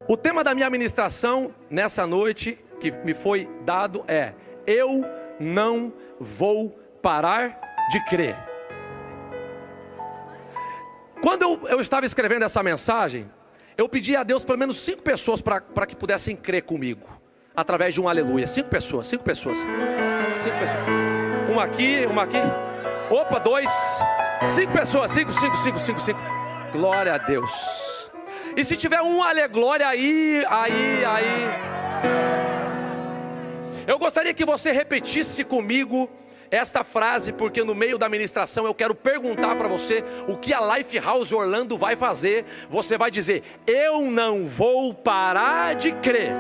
O tema da minha ministração nessa noite que me foi dado é: eu não vou parar de crer. Quando eu estava escrevendo essa mensagem, eu pedi a Deus pelo menos 5 pessoas para que pudessem crer comigo, através de um aleluia. 5 pessoas, 5 pessoas. 5 pessoas. Uma aqui. Opa, 2. 5 pessoas, 5. Glória a Deus. E se tiver um aleglória aí. Eu gostaria que você repetisse comigo esta frase, porque no meio da ministração eu quero perguntar para você o que a Lifehouse Orlando vai fazer. Você vai dizer: eu não vou parar de crer.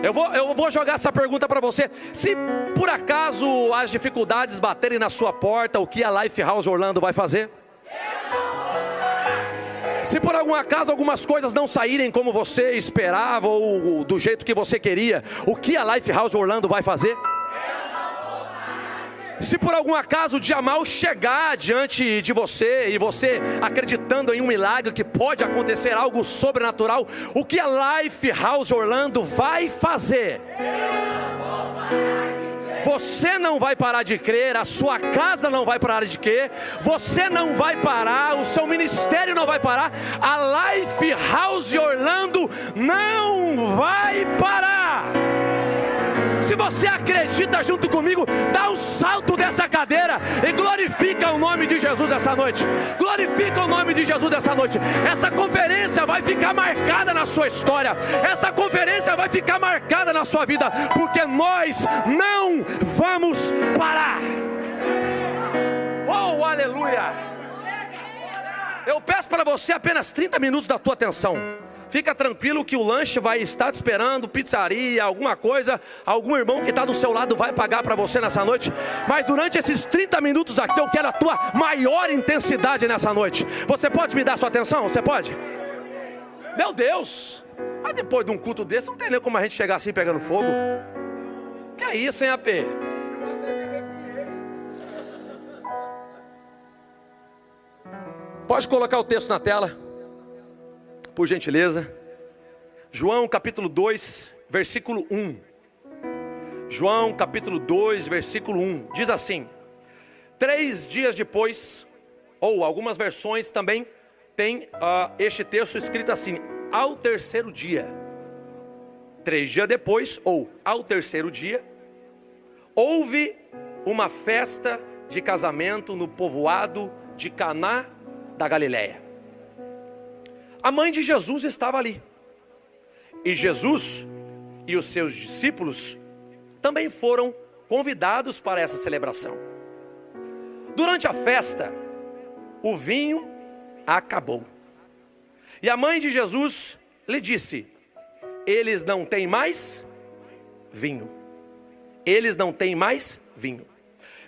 Eu vou jogar essa pergunta para você. Se por acaso as dificuldades baterem na sua porta, o que a Lifehouse Orlando vai fazer? Se por algum acaso algumas coisas não saírem como você esperava ou do jeito que você queria, o que a Lifehouse Orlando vai fazer? Se por algum acaso o dia mal chegar diante de você e você acreditando em um milagre que pode acontecer algo sobrenatural, o que a Lifehouse Orlando vai fazer? Você não vai parar de crer, a sua casa não vai parar de crer, você não vai parar, o seu ministério não vai parar, a Lifehouse Orlando não vai parar. Se você acredita junto comigo, dá um salto dessa cadeira e glorifica o nome de Jesus essa noite. Glorifica o nome de Jesus essa noite. Essa conferência vai ficar marcada na sua história. Essa conferência vai ficar marcada na sua vida, porque nós não vamos parar. Oh, aleluia! Eu peço para você apenas 30 minutos da tua atenção. Fica tranquilo que o lanche vai estar te esperando, pizzaria, alguma coisa. Algum irmão que está do seu lado vai pagar para você nessa noite. Mas durante esses 30 minutos aqui, eu quero a tua maior intensidade nessa noite. Você pode me dar sua atenção? Você pode? Meu Deus! Mas depois de um culto desse, não tem nem como a gente chegar assim pegando fogo. Que é isso, hein, AP? Pode colocar o texto na tela, por gentileza. João capítulo 2, versículo 1. João capítulo 2, versículo 1. Diz assim: 3 dias depois, ou algumas versões também tem este texto escrito assim: ao terceiro dia. 3 dias depois, ou ao terceiro dia, houve uma festa de casamento no povoado de Caná da Galileia. A mãe de Jesus estava ali. E Jesus e os seus discípulos também foram convidados para essa celebração. Durante a festa, o vinho acabou. E a mãe de Jesus lhe disse: eles não têm mais vinho. Eles não têm mais vinho.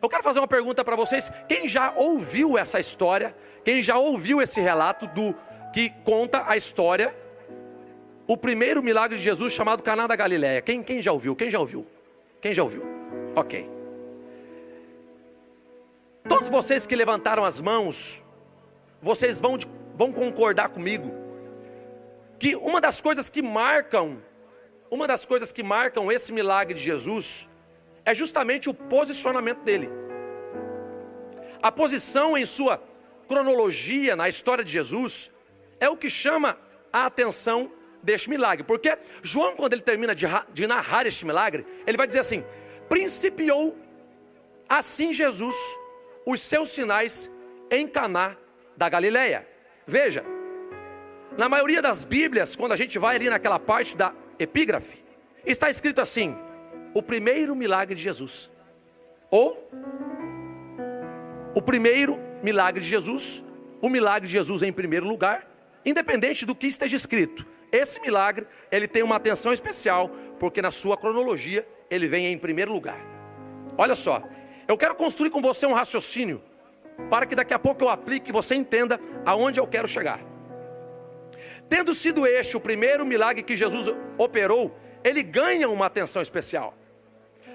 Eu quero fazer uma pergunta para vocês. Quem já ouviu essa história? Quem já ouviu esse relato que conta a história, o primeiro milagre de Jesus chamado Caná da Galileia? Quem já ouviu? Quem já ouviu? Quem já ouviu? Ok. Todos vocês que levantaram as mãos, vocês vão concordar comigo que uma das coisas que marcam esse milagre de Jesus é justamente o posicionamento dele. A posição em sua cronologia na história de Jesus é o que chama a atenção deste milagre. Porque João, quando ele termina de narrar este milagre, ele vai dizer assim: principiou assim Jesus os seus sinais em Caná da Galileia. Veja, na maioria das Bíblias, quando a gente vai ali naquela parte da epígrafe, está escrito assim: o primeiro milagre de Jesus. Ou o primeiro milagre de Jesus, o milagre de Jesus em primeiro lugar. Independente do que esteja escrito, esse milagre, ele tem uma atenção especial, porque na sua cronologia, ele vem em primeiro lugar. Olha só, eu quero construir com você um raciocínio, para que daqui a pouco eu aplique e você entenda aonde eu quero chegar. Tendo sido este o primeiro milagre que Jesus operou, ele ganha uma atenção especial.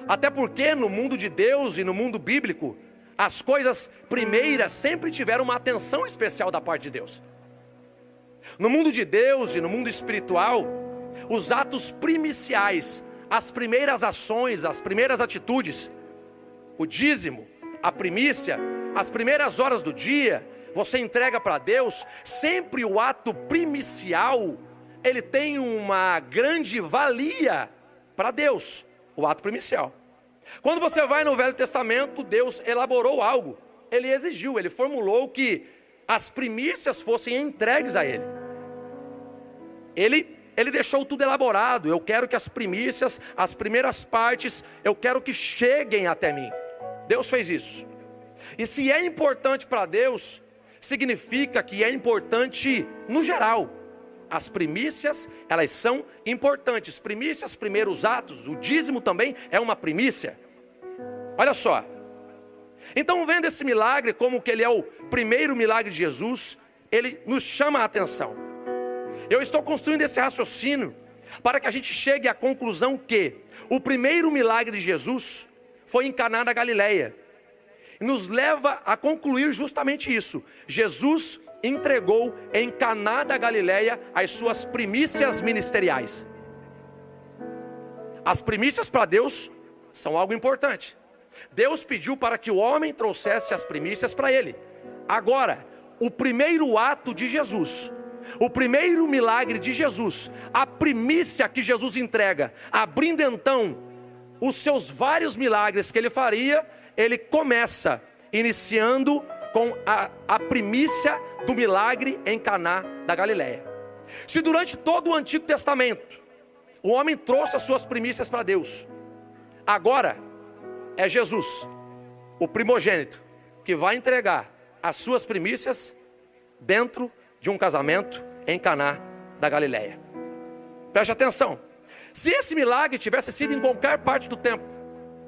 Até porque no mundo de Deus e no mundo bíblico, as coisas primeiras sempre tiveram uma atenção especial da parte de Deus. No mundo de Deus e no mundo espiritual, os atos primiciais, as primeiras ações, as primeiras atitudes, o dízimo, a primícia, as primeiras horas do dia, você entrega para Deus. Sempre o ato primicial, ele tem uma grande valia para Deus, o ato primicial. Quando você vai no Velho Testamento, Deus elaborou algo, Ele exigiu, Ele formulou que as primícias fossem entregues a Ele. Ele deixou tudo elaborado. Eu quero que as primícias, as primeiras partes, eu quero que cheguem até mim. Deus fez isso. E se é importante para Deus, significa que é importante no geral. As primícias, elas são importantes. Primícias, primeiros atos, o dízimo também é uma primícia. Olha só. Então, vendo esse milagre, como que ele é o primeiro milagre de Jesus, ele nos chama a atenção. Eu estou construindo esse raciocínio para que a gente chegue à conclusão que o primeiro milagre de Jesus foi em Caná da Galileia. E nos leva a concluir justamente isso. Jesus entregou em Caná da Galileia as suas primícias ministeriais. As primícias para Deus são algo importante. Deus pediu para que o homem trouxesse as primícias para ele. Agora, o primeiro ato de Jesus, o primeiro milagre de Jesus, a primícia que Jesus entrega, abrindo então os seus vários milagres que ele faria, ele começa iniciando com a primícia do milagre em Caná da Galileia. Se durante todo o Antigo Testamento o homem trouxe as suas primícias para Deus, agora é Jesus, o primogênito, que vai entregar as suas primícias dentro de um casamento em Caná da Galileia. Preste atenção. Se esse milagre tivesse sido em qualquer parte do tempo,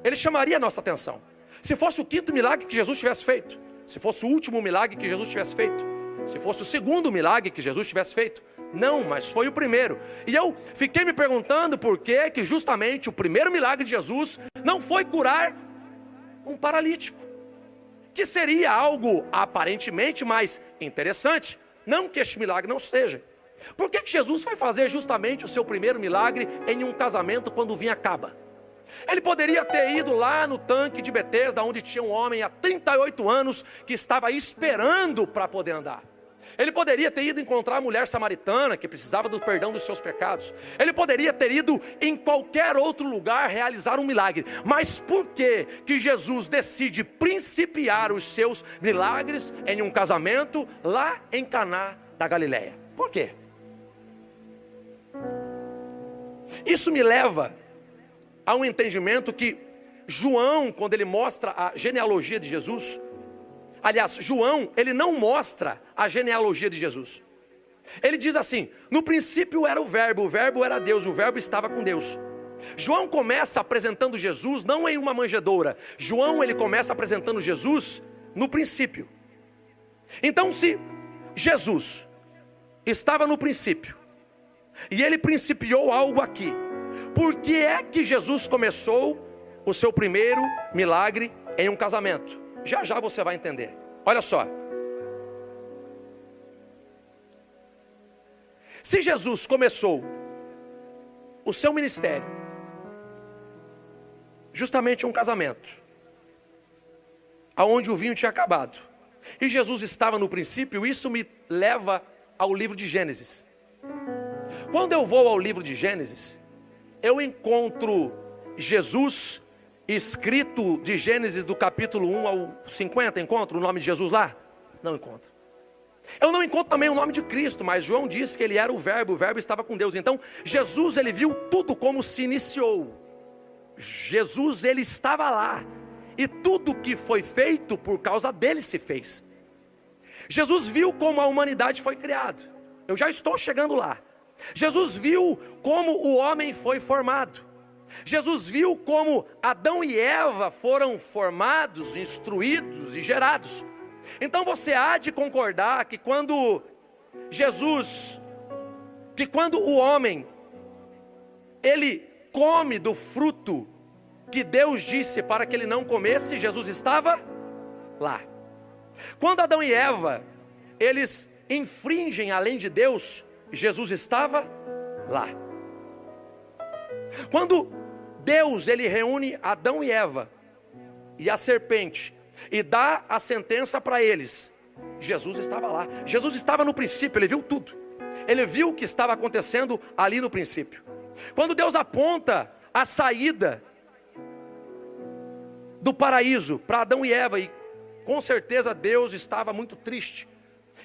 ele chamaria a nossa atenção. Se fosse o quinto milagre que Jesus tivesse feito, se fosse o último milagre que Jesus tivesse feito, se fosse o segundo milagre que Jesus tivesse feito, não, mas foi o primeiro. E eu fiquei me perguntando por que justamente o primeiro milagre de Jesus não foi curar um paralítico, que seria algo aparentemente mais interessante. Não que este milagre não seja. Por que Jesus foi fazer justamente o seu primeiro milagre em um casamento quando o vinho acaba? Ele poderia ter ido lá no tanque de Betesda, onde tinha um homem há 38 anos que estava esperando para poder andar. Ele poderia ter ido encontrar a mulher samaritana que precisava do perdão dos seus pecados. Ele poderia ter ido em qualquer outro lugar realizar um milagre. Mas por que Jesus decide principiar os seus milagres em um casamento lá em Caná da Galileia? Por quê? Isso me leva a um entendimento que João, quando ele mostra a genealogia de Jesus, aliás, João, ele não mostra a genealogia de Jesus. Ele diz assim: no princípio era o verbo era Deus, o verbo estava com Deus. João começa apresentando Jesus não em uma manjedoura. João, ele começa apresentando Jesus no princípio. Então, se Jesus estava no princípio e ele principiou algo aqui, por que é que Jesus começou o seu primeiro milagre em um casamento? Já já você vai entender. Olha só. Se Jesus começou o seu ministério justamente em um casamento, aonde o vinho tinha acabado, e Jesus estava no princípio, isso me leva ao livro de Gênesis. Quando eu vou ao livro de Gênesis, eu encontro Jesus escrito de Gênesis do capítulo 1 ao 50, encontro o nome de Jesus lá? Não encontro. Eu não encontro também o nome de Cristo, mas João diz que ele era o verbo estava com Deus. Então, Jesus, ele viu tudo como se iniciou. Jesus, ele estava lá. E tudo que foi feito por causa dele se fez. Jesus viu como a humanidade foi criada. Eu já estou chegando lá. Jesus viu como o homem foi formado. Jesus viu como Adão e Eva foram formados, instruídos e gerados. Então você há de concordar que quando o homem, ele come do fruto que Deus disse para que ele não comesse, Jesus estava lá. Quando Adão e Eva, eles infringem a lei de Deus, Jesus estava lá. Quando Deus ele reúne Adão e Eva e a serpente e dá a sentença para eles, Jesus estava lá. Jesus estava no princípio, ele viu tudo. Ele viu o que estava acontecendo ali no princípio. Quando Deus aponta a saída do paraíso para Adão e Eva, e com certeza Deus estava muito triste,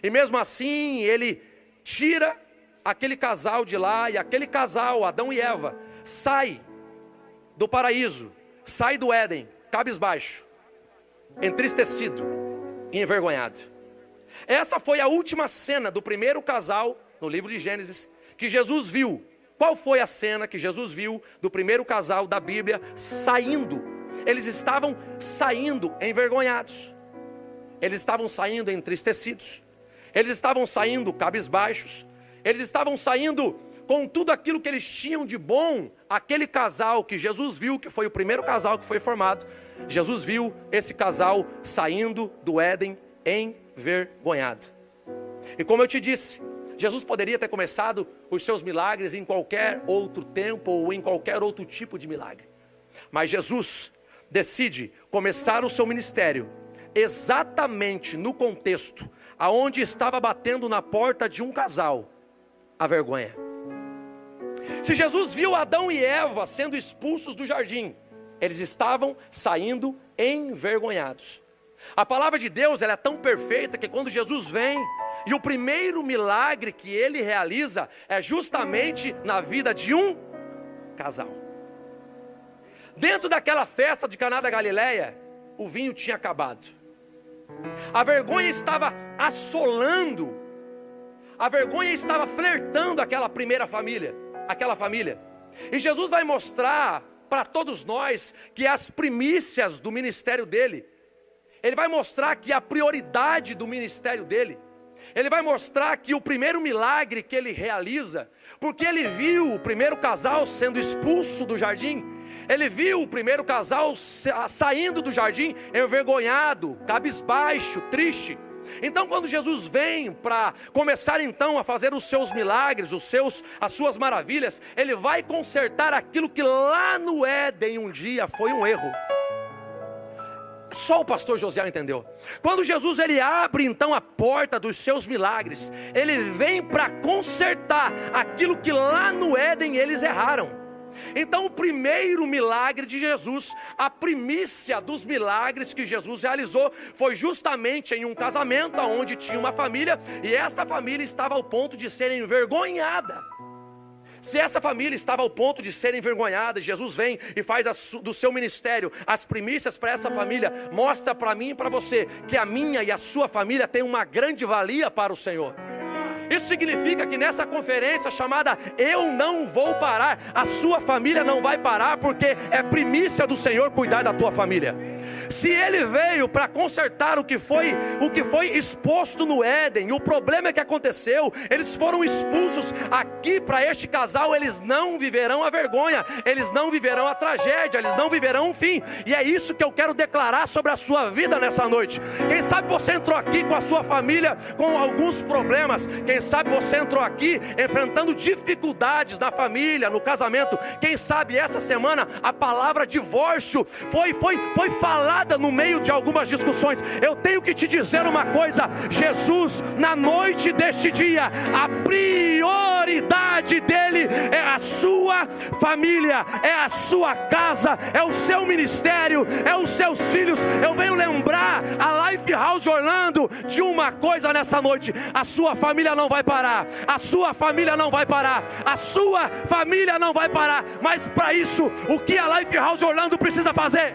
e mesmo assim ele tira aquele casal de lá, e aquele casal, Adão e Eva, sai do paraíso, sai do Éden, cabisbaixo, entristecido e envergonhado. Essa foi a última cena do primeiro casal no livro de Gênesis que Jesus viu. Qual foi a cena que Jesus viu do primeiro casal da Bíblia saindo? Eles estavam saindo envergonhados, eles estavam saindo entristecidos, eles estavam saindo cabisbaixos, eles estavam saindo com tudo aquilo que eles tinham de bom. Aquele casal que Jesus viu, que foi o primeiro casal que foi formado, Jesus viu esse casal saindo do Éden envergonhado. E como eu te disse, Jesus poderia ter começado os seus milagres em qualquer outro tempo ou em qualquer outro tipo de milagre, mas Jesus decide começar o seu ministério exatamente no contexto aonde estava batendo na porta de um casal a vergonha. Se Jesus viu Adão e Eva sendo expulsos do jardim, eles estavam saindo envergonhados. A palavra de Deus ela é tão perfeita que quando Jesus vem, e o primeiro milagre que ele realiza é justamente na vida de um casal. Dentro daquela festa de Caná da Galileia, o vinho tinha acabado. A vergonha estava assolando, a vergonha estava flertando aquela primeira família, aquela família. E Jesus vai mostrar para todos nós que as primícias do ministério dele, ele vai mostrar que a prioridade do ministério dele, ele vai mostrar que o primeiro milagre que ele realiza, porque ele viu o primeiro casal sendo expulso do jardim, ele viu o primeiro casal saindo do jardim envergonhado, cabisbaixo, triste. Então quando Jesus vem para começar então a fazer os seus milagres, as suas maravilhas, ele vai consertar aquilo que lá no Éden um dia foi um erro. Só o pastor Josiel entendeu. Quando Jesus ele abre então a porta dos seus milagres, ele vem para consertar aquilo que lá no Éden eles erraram. Então o primeiro milagre de Jesus, a primícia dos milagres que Jesus realizou, foi justamente em um casamento onde tinha uma família, e esta família estava ao ponto de ser envergonhada. Se essa família estava ao ponto de ser envergonhada, Jesus vem e faz do seu ministério as primícias para essa família, mostra para mim e para você que a minha e a sua família tem uma grande valia para o Senhor. Isso significa que nessa conferência chamada Eu Não Vou Parar, a sua família não vai parar, porque é primícia do Senhor cuidar da tua família. Se ele veio para consertar o que foi exposto no Éden, o problema que aconteceu, eles foram expulsos. Aqui para este casal, eles não viverão a vergonha, eles não viverão a tragédia, eles não viverão um fim. E é isso que eu quero declarar sobre a sua vida nessa noite. Quem sabe você entrou aqui com a sua família com alguns problemas. Quem sabe você entrou aqui enfrentando dificuldades na família, no casamento. Quem sabe essa semana a palavra divórcio foi falada no meio de algumas discussões. Eu tenho que te dizer uma coisa: Jesus, na noite deste dia, a prioridade dele é a sua família, é a sua casa, é o seu ministério, é os seus filhos. Eu venho lembrar a Lifehouse Orlando de uma coisa nessa noite: a sua família não vai parar, a sua família não vai parar, a sua família não vai parar. Mas para isso, o que a Lifehouse Orlando precisa fazer?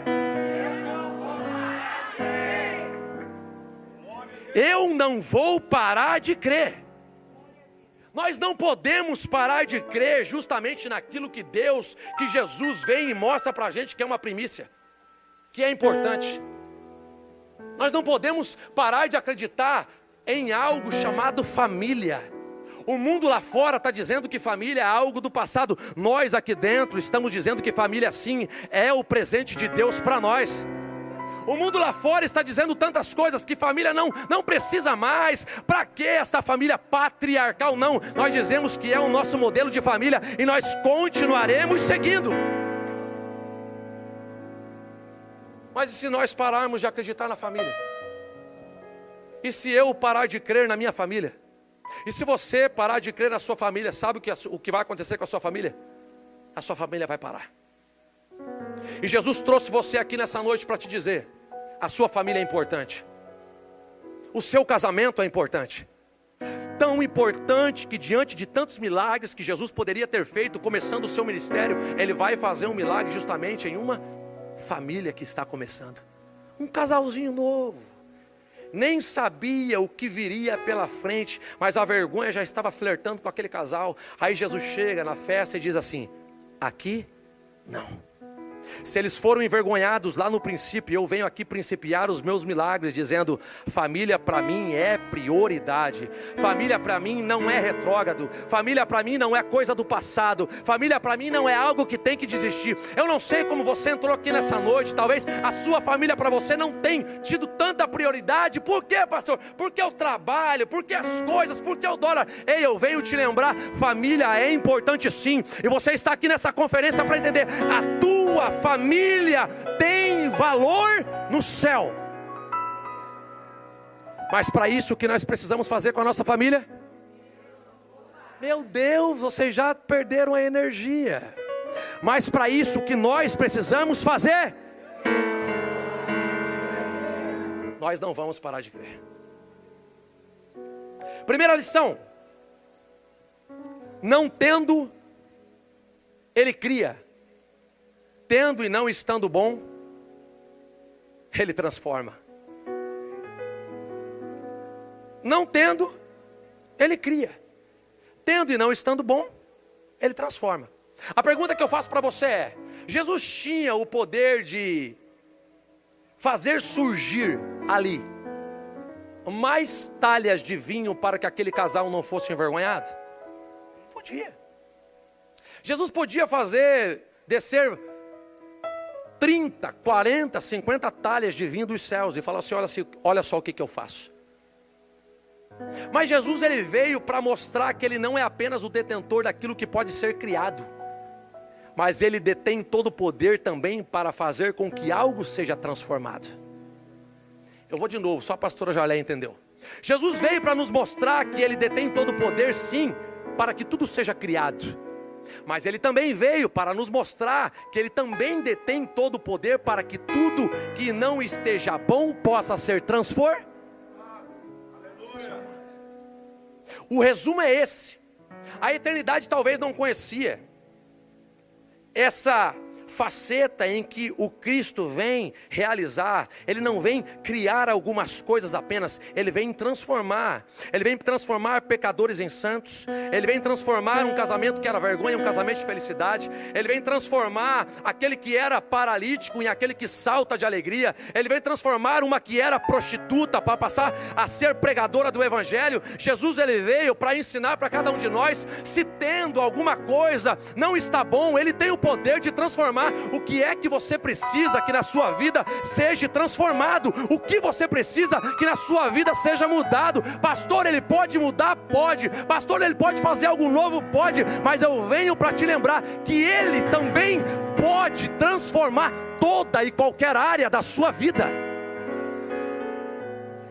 Eu não vou parar de crer. Nós não podemos parar de crer justamente naquilo que Deus, que Jesus vem e mostra para a gente que é uma primícia, que é importante. Nós não podemos parar de acreditar em algo chamado família. O mundo lá fora está dizendo que família é algo do passado. Nós aqui dentro estamos dizendo que família sim é o presente de Deus para nós. O mundo lá fora está dizendo tantas coisas, que família não precisa mais. Para que esta família patriarcal? Não, nós dizemos que é o nosso modelo de família e nós continuaremos seguindo. Mas e se nós pararmos de acreditar na família? E se eu parar de crer na minha família? E se você parar de crer na sua família, sabe o que vai acontecer com a sua família? A sua família vai parar. E Jesus trouxe você aqui nessa noite para te dizer: a sua família é importante. O seu casamento é importante. Tão importante que diante de tantos milagres que Jesus poderia ter feito, começando o seu ministério, Ele vai fazer um milagre justamente em uma família que está começando. Um casalzinho novo. Nem sabia o que viria pela frente, mas a vergonha já estava flertando com aquele casal. Aí Jesus chega na festa e diz assim: aqui não. Se eles foram envergonhados lá no princípio, eu venho aqui principiar os meus milagres dizendo: família para mim é prioridade. Família para mim não é retrógrado. Família para mim não é coisa do passado. Família para mim não é algo que tem que desistir. Eu não sei como você entrou aqui nessa noite. Talvez a sua família para você não tenha tido tanta prioridade. Por quê, pastor? Porque o trabalho, porque as coisas, porque o dólar. Ei, eu venho te lembrar, família é importante sim. E você está aqui nessa conferência para entender: a tua família tem valor no céu. Mas para isso, o que nós precisamos fazer com a nossa família? Meu Deus, vocês já perderam a energia. Mas para isso, o que nós precisamos fazer? Nós não vamos parar de crer. Primeira lição: não tendo, ele cria. Tendo e não estando bom, ele transforma. Não tendo, ele cria. Tendo e não estando bom, ele transforma. A pergunta que eu faço para você é: Jesus tinha o poder de fazer surgir ali mais talhas de vinho para que aquele casal não fosse envergonhado? Podia. Jesus podia fazer descer 30, 40, 50 talhas de vinho dos céus e falar assim: olha só o que eu faço. Mas Jesus, ele veio para mostrar que ele não é apenas o detentor daquilo que pode ser criado, mas ele detém todo o poder também para fazer com que algo seja transformado. Eu vou de novo, só a pastora Jalé entendeu. Jesus veio para nos mostrar que ele detém todo o poder sim, para que tudo seja criado. Mas ele também veio para nos mostrar que ele também detém todo o poder para que tudo que não esteja bom possa ser transformado. O resumo é esse. A eternidade talvez não conhecia essa faceta em que o Cristo vem realizar. Ele não vem criar algumas coisas apenas, ele vem transformar. Ele vem transformar pecadores em santos. Ele vem transformar um casamento que era vergonha em um casamento de felicidade. Ele vem transformar aquele que era paralítico em aquele que salta de alegria. Ele vem transformar uma que era prostituta para passar a ser pregadora do evangelho. Jesus, ele veio para ensinar para cada um de nós: se tendo alguma coisa não está bom, ele tem o poder de transformar. O que é que você precisa que na sua vida seja transformado? O que você precisa que na sua vida seja mudado? Pastor, ele pode mudar? Pode. Pastor, ele pode fazer algo novo? Pode. Mas eu venho para te lembrar que ele também pode transformar toda e qualquer área da sua vida.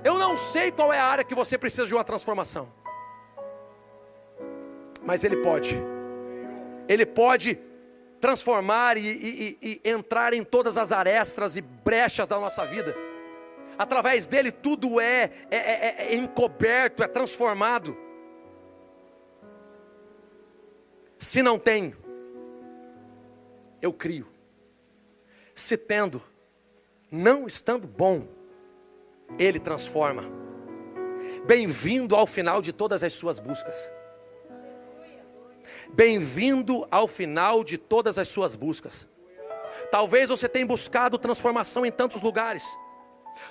Eu não sei qual é a área que você precisa de uma transformação, mas ele pode. Ele pode transformar e entrar em todas as arestas e brechas da nossa vida. Através dele tudo é encoberto, é transformado. Se não tem, eu crio. Se tendo, não estando bom, ele transforma. Bem-vindo ao final de todas as suas buscas. Bem-vindo ao final de todas as suas buscas. Talvez você tenha buscado transformação em tantos lugares.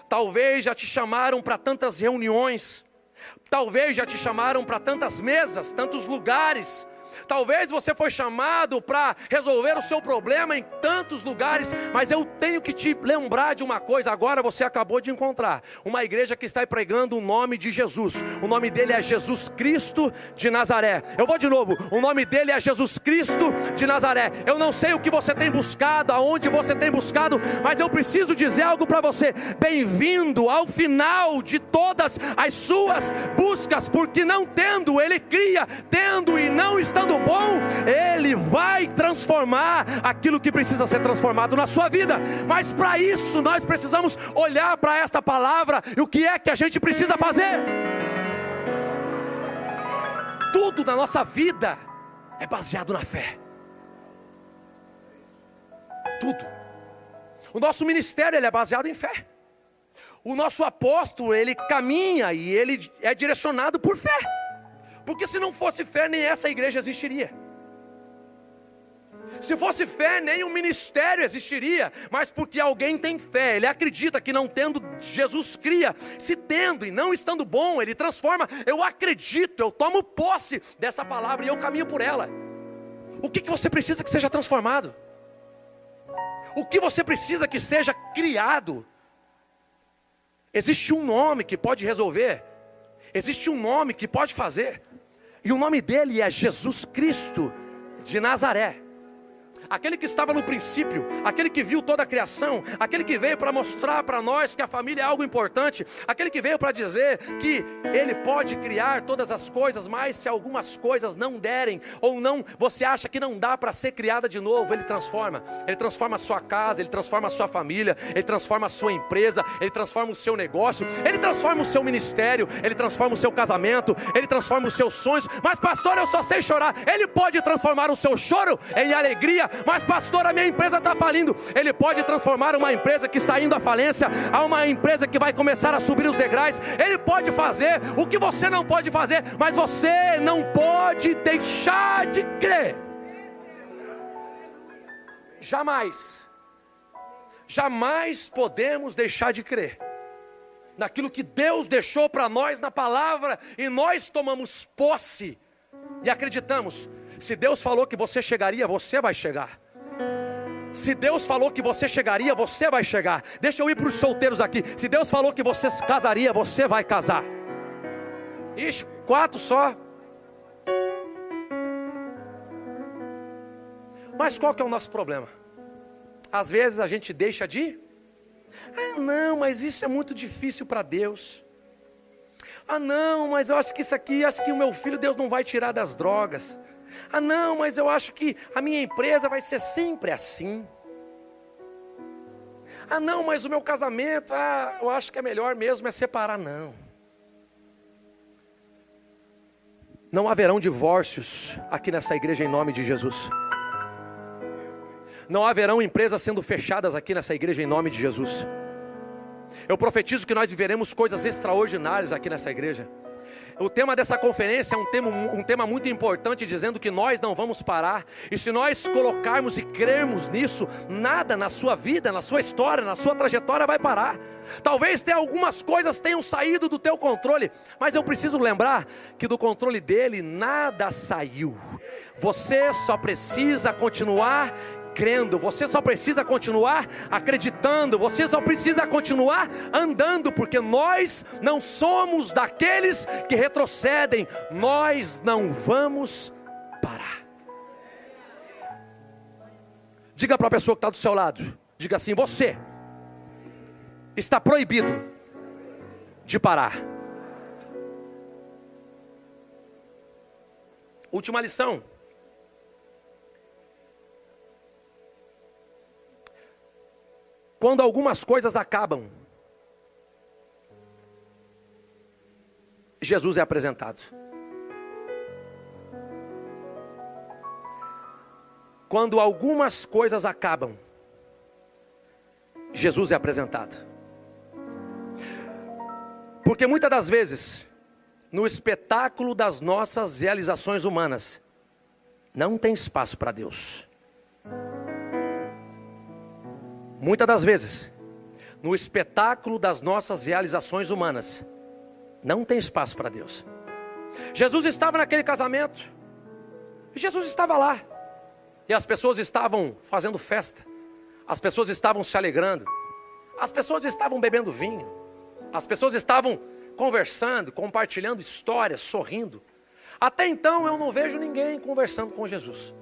Talvez já te chamaram para tantas reuniões. Talvez já te chamaram para tantas mesas, tantos lugares. Talvez você foi chamado para resolver o seu problema em tantos lugares, mas eu tenho que te lembrar de uma coisa. Agora você acabou de encontrar uma igreja que está pregando o nome de Jesus. O nome dele é Jesus Cristo de Nazaré. Eu vou de novo, o nome dele é Jesus Cristo de Nazaré. Eu não sei o que você tem buscado, aonde você tem buscado, mas eu preciso dizer algo para você. Bem-vindo ao final de todas as suas buscas, porque não tendo, ele cria, tendo e não estando bom, ele vai transformar aquilo que precisa ser transformado na sua vida. Mas para isso nós precisamos olhar para esta palavra e o que é que a gente precisa fazer. Tudo na nossa vida é baseado na fé. Tudo. O nosso ministério ele é baseado em fé. O nosso apóstolo ele caminha e ele é direcionado por fé. Porque se não fosse fé, nem essa igreja existiria. Se fosse fé, nem o ministério existiria. Mas porque alguém tem fé, ele acredita que não tendo, Jesus cria. Se tendo e não estando bom, ele transforma. Eu acredito, eu tomo posse dessa palavra e eu caminho por ela. O que você precisa que seja transformado? O que você precisa que seja criado? Existe um nome que pode resolver. Existe um nome que pode fazer. E o nome dele é Jesus Cristo de Nazaré. Aquele que estava no princípio, aquele que viu toda a criação, aquele que veio para mostrar para nós que a família é algo importante, aquele que veio para dizer que ele pode criar todas as coisas, mas se algumas coisas não derem, ou não, você acha que não dá para ser criada de novo, ele transforma a sua casa, ele transforma a sua família, ele transforma a sua empresa, ele transforma o seu negócio, ele transforma o seu ministério, ele transforma o seu casamento, ele transforma os seus sonhos. Mas pastor, eu só sei chorar. Ele pode transformar o seu choro em alegria. Mas pastor, a minha empresa está falindo. Ele pode transformar uma empresa que está indo à falência a uma empresa que vai começar a subir os degraus. Ele pode fazer o que você não pode fazer, mas você não pode deixar de crer. Jamais podemos deixar de crer naquilo que Deus deixou para nós na palavra, e nós tomamos posse e acreditamos. Se Deus falou que você chegaria, você vai chegar. Se Deus falou que você chegaria, você vai chegar. Deixa eu ir para os solteiros aqui. Se Deus falou que você casaria, você vai casar. Ixi, 4 só. Mas qual que é o nosso problema? Às vezes a gente deixa de... não, mas isso é muito difícil para Deus. Não, mas eu acho que isso aqui, acho que o meu filho Deus não vai tirar das drogas. Não, mas eu acho que a minha empresa vai ser sempre assim. Não, mas o meu casamento, eu acho que é melhor mesmo é separar. Não haverão divórcios aqui nessa igreja em nome de Jesus. Não haverão empresas sendo fechadas aqui nessa igreja em nome de Jesus. Eu profetizo que nós viveremos coisas extraordinárias aqui nessa igreja. O tema dessa conferência é um tema muito importante, dizendo que nós não vamos parar. E se nós colocarmos e crermos nisso, nada na sua vida, na sua história, na sua trajetória vai parar. Talvez algumas coisas tenham saído do teu controle, mas eu preciso lembrar que do controle dele nada saiu. Você só precisa continuar crendo, você só precisa continuar acreditando, você só precisa continuar andando, porque nós não somos daqueles que retrocedem, nós não vamos parar. Diga para a pessoa que está do seu lado, diga assim: você está proibido de parar. Última lição. Quando algumas coisas acabam, Jesus é apresentado. Quando algumas coisas acabam, Jesus é apresentado. Porque muitas das vezes, no espetáculo das nossas realizações humanas, não tem espaço para Deus. Muitas das vezes, no espetáculo das nossas realizações humanas, não tem espaço para Deus. Jesus estava naquele casamento, E Jesus estava lá. E as pessoas estavam fazendo festa. As pessoas estavam se alegrando. As pessoas estavam bebendo vinho. As pessoas estavam conversando, compartilhando histórias, sorrindo. Até então eu não vejo ninguém conversando com Jesus.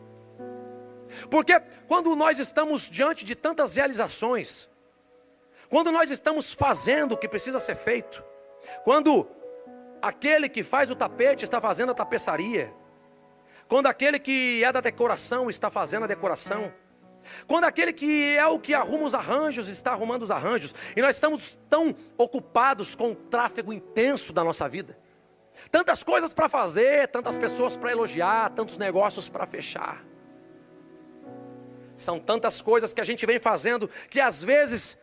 Porque quando nós estamos diante de tantas realizações, quando nós estamos fazendo o que precisa ser feito, quando aquele que faz o tapete está fazendo a tapeçaria, quando aquele que é da decoração está fazendo a decoração, quando aquele que é o que arruma os arranjos está arrumando os arranjos, e nós estamos tão ocupados com o tráfego intenso da nossa vida, tantas coisas para fazer, tantas pessoas para elogiar, tantos negócios para fechar, são tantas coisas que a gente vem fazendo, que às vezes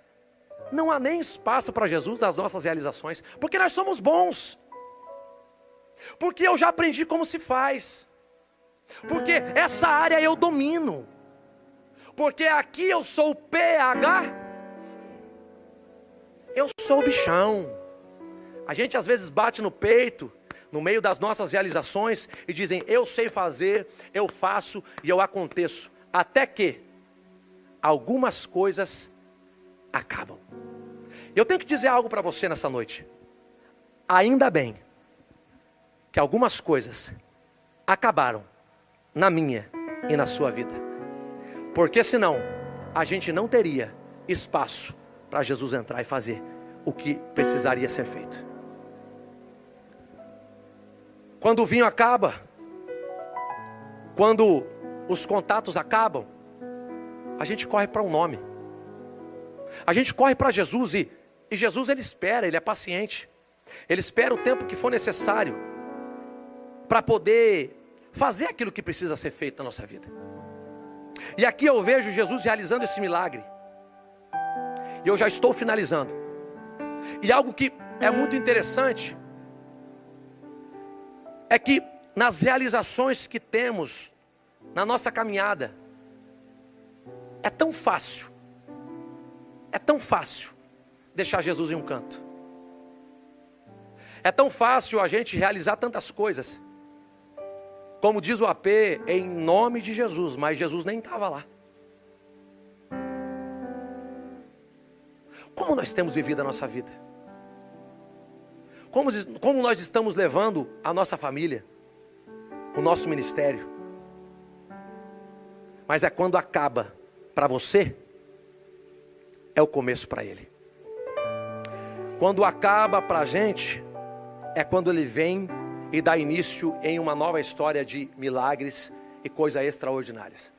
não há nem espaço para Jesus nas nossas realizações, porque nós somos bons, porque eu já aprendi como se faz, porque essa área eu domino, porque aqui eu sou o PH, eu sou o bichão. A gente às vezes bate no peito, no meio das nossas realizações, e dizem, eu sei fazer, eu faço e eu aconteço. Até que algumas coisas acabam. Eu tenho que dizer algo para você nessa noite. Ainda bem que algumas coisas acabaram na minha e na sua vida. Porque senão a gente não teria espaço para Jesus entrar e fazer o que precisaria ser feito. Quando o vinho acaba, quando os contatos acabam, a gente corre para um nome. A gente corre para Jesus e Jesus ele espera, ele é paciente. Ele espera o tempo que for necessário para poder fazer aquilo que precisa ser feito na nossa vida. E aqui eu vejo Jesus realizando esse milagre. E eu já estou finalizando. E algo que é muito interessante é que nas realizações que temos na nossa caminhada, é tão fácil deixar Jesus em um canto. É tão fácil a gente realizar tantas coisas, como diz o AP, em nome de Jesus, mas Jesus nem estava lá. Como nós temos vivido a nossa vida? Como nós estamos levando a nossa família, o nosso ministério? Mas é quando acaba para você, é o começo para ele. Quando acaba para a gente, é quando ele vem e dá início em uma nova história de milagres e coisas extraordinárias.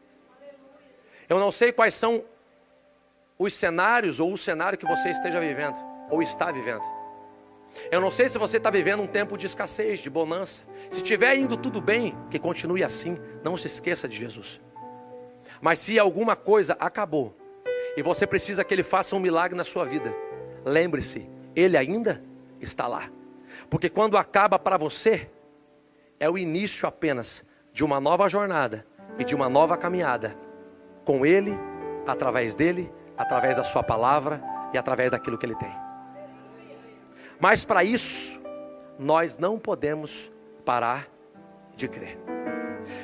Eu não sei quais são os cenários ou o cenário que você esteja vivendo ou está vivendo. Eu não sei se você está vivendo um tempo de escassez, de bonança. Se estiver indo tudo bem, que continue assim. Não se esqueça de Jesus. Mas se alguma coisa acabou e você precisa que ele faça um milagre na sua vida, lembre-se, ele ainda está lá. Porque quando acaba para você, é o início apenas de uma nova jornada e de uma nova caminhada com ele, através dele, através da sua palavra e através daquilo que ele tem. Mas para isso, nós não podemos parar de crer.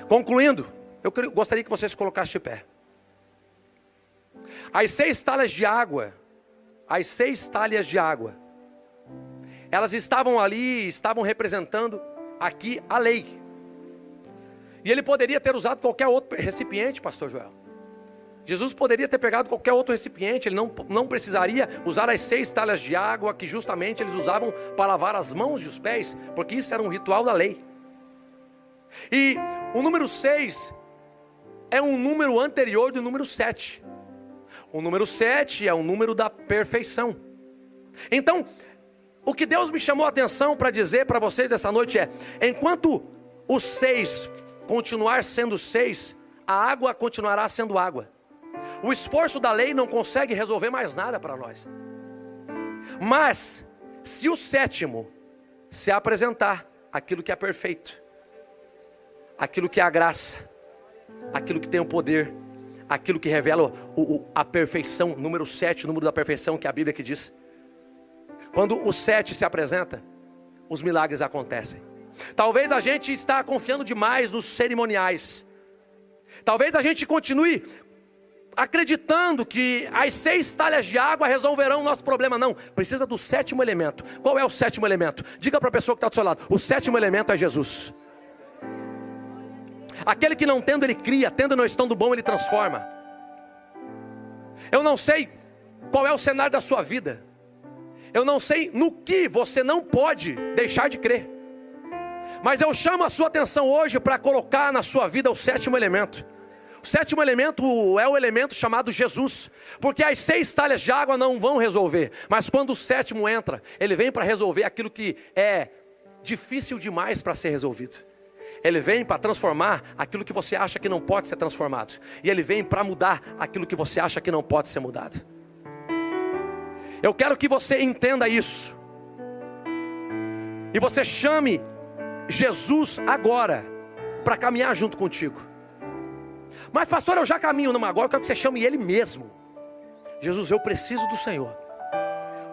Concluindo, eu gostaria que você se colocasse de pé. As 6 talhas de água, elas estavam ali, estavam representando aqui a lei. E ele poderia ter usado qualquer outro recipiente, pastor Joel. Jesus poderia ter pegado qualquer outro recipiente, ele não precisaria usar as 6 talhas de água que justamente eles usavam para lavar as mãos e os pés, porque isso era um ritual da lei. E o número 6 é um número anterior do número 7. O número 7 é o número da perfeição. Então, o que Deus me chamou a atenção para dizer para vocês dessa noite é: enquanto o 6 continuar sendo 6, a água continuará sendo água. O esforço da lei não consegue resolver mais nada para nós. Mas, se o 7º se apresentar aquilo que é perfeito, aquilo que é a graça, aquilo que tem o poder, aquilo que revela a perfeição, número 7, o número da perfeição que a Bíblia que diz. Quando o 7 se apresenta, os milagres acontecem. Talvez a gente está confiando demais nos cerimoniais. Talvez a gente continue acreditando que as 6 talhas de água resolverão o nosso problema. Não, precisa do 7º elemento. Qual é o 7º elemento? Diga para a pessoa que está do seu lado: o 7º elemento é Jesus. Aquele que não tendo, ele cria; tendo e não estando bom, ele transforma. Eu não sei qual é o cenário da sua vida. Eu não sei no que você não pode deixar de crer. Mas eu chamo a sua atenção hoje para colocar na sua vida o 7º elemento. O 7º elemento é o elemento chamado Jesus. Porque as 6 talhas de água não vão resolver. Mas quando o 7º entra, ele vem para resolver aquilo que é difícil demais para ser resolvido. Ele vem para transformar aquilo que você acha que não pode ser transformado. E ele vem para mudar aquilo que você acha que não pode ser mudado. Eu quero que você entenda isso. E você chame Jesus agora para caminhar junto contigo. Mas pastor, eu já caminho. Não, agora eu quero que você chame Ele mesmo. Jesus, eu preciso do Senhor.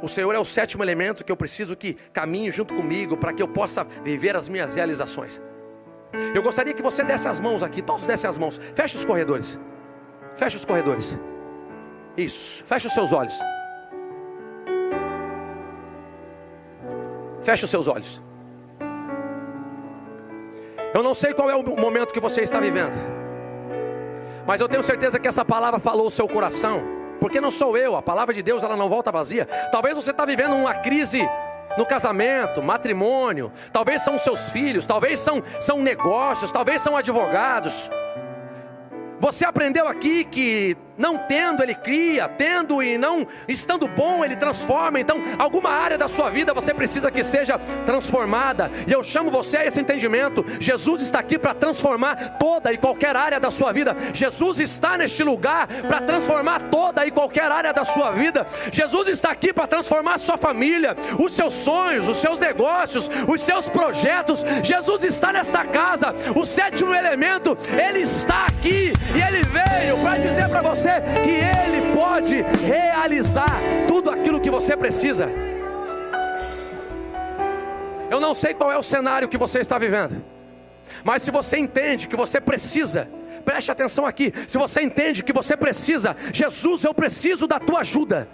O Senhor é o 7º elemento que eu preciso que caminhe junto comigo, para que eu possa viver as minhas realizações. Eu gostaria que você desse as mãos aqui. Todos dessem as mãos. Feche os corredores. Feche os corredores. Isso. Feche os seus olhos. Feche os seus olhos. Eu não sei qual é o momento que você está vivendo, mas eu tenho certeza que essa palavra falou o seu coração. Porque não sou eu, a palavra de Deus, ela não volta vazia. Talvez você está vivendo uma crise no casamento, matrimônio. Talvez são seus filhos, talvez são negócios, talvez são advogados. Você aprendeu aqui que não tendo ele cria, tendo e não estando bom ele transforma. Então alguma área da sua vida você precisa que seja transformada. E eu chamo você a esse entendimento. Jesus está aqui para transformar toda e qualquer área da sua vida. Jesus está neste lugar para transformar toda e qualquer área da sua vida. Jesus está aqui para transformar a sua família, os seus sonhos, os seus negócios, os seus projetos. Jesus está nesta casa. O 7º elemento, ele está aqui. E ele veio para dizer para você que ele pode realizar tudo aquilo que você precisa. Eu não sei qual é o cenário que você está vivendo, mas se você entende que você precisa, preste atenção aqui. Se você entende que você precisa, Jesus, eu preciso da tua ajuda.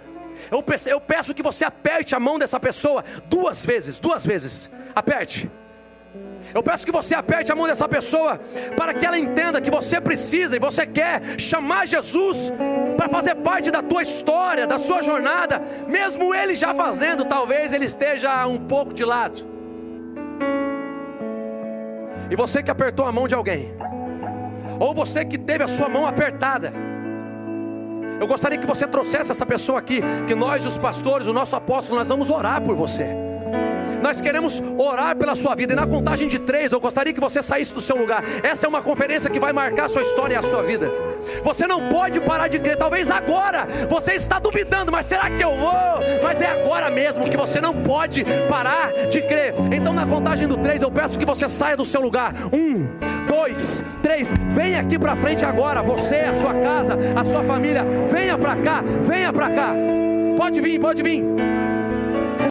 Eu peço que você aperte a mão dessa pessoa 2 vezes, aperte. Eu peço que você aperte a mão dessa pessoa, para que ela entenda que você precisa e você quer chamar Jesus para fazer parte da tua história, da sua jornada. Mesmo ele já fazendo, talvez ele esteja um pouco de lado. E você que apertou a mão de alguém, ou você que teve a sua mão apertada, eu gostaria que você trouxesse essa pessoa aqui, que nós, os pastores, o nosso apóstolo, nós vamos orar por você. Nós queremos orar pela sua vida. E na contagem de 3, eu gostaria que você saísse do seu lugar. Essa é uma conferência que vai marcar a sua história e a sua vida. Você não pode parar de crer. Talvez agora você está duvidando, mas será que eu vou? Mas é agora mesmo que você não pode parar de crer. Então na contagem do 3, eu peço que você saia do seu lugar. 1, 2, 3, venha aqui para frente agora. Você, a sua casa, a sua família, venha para cá, venha para cá. Pode vir, pode vir.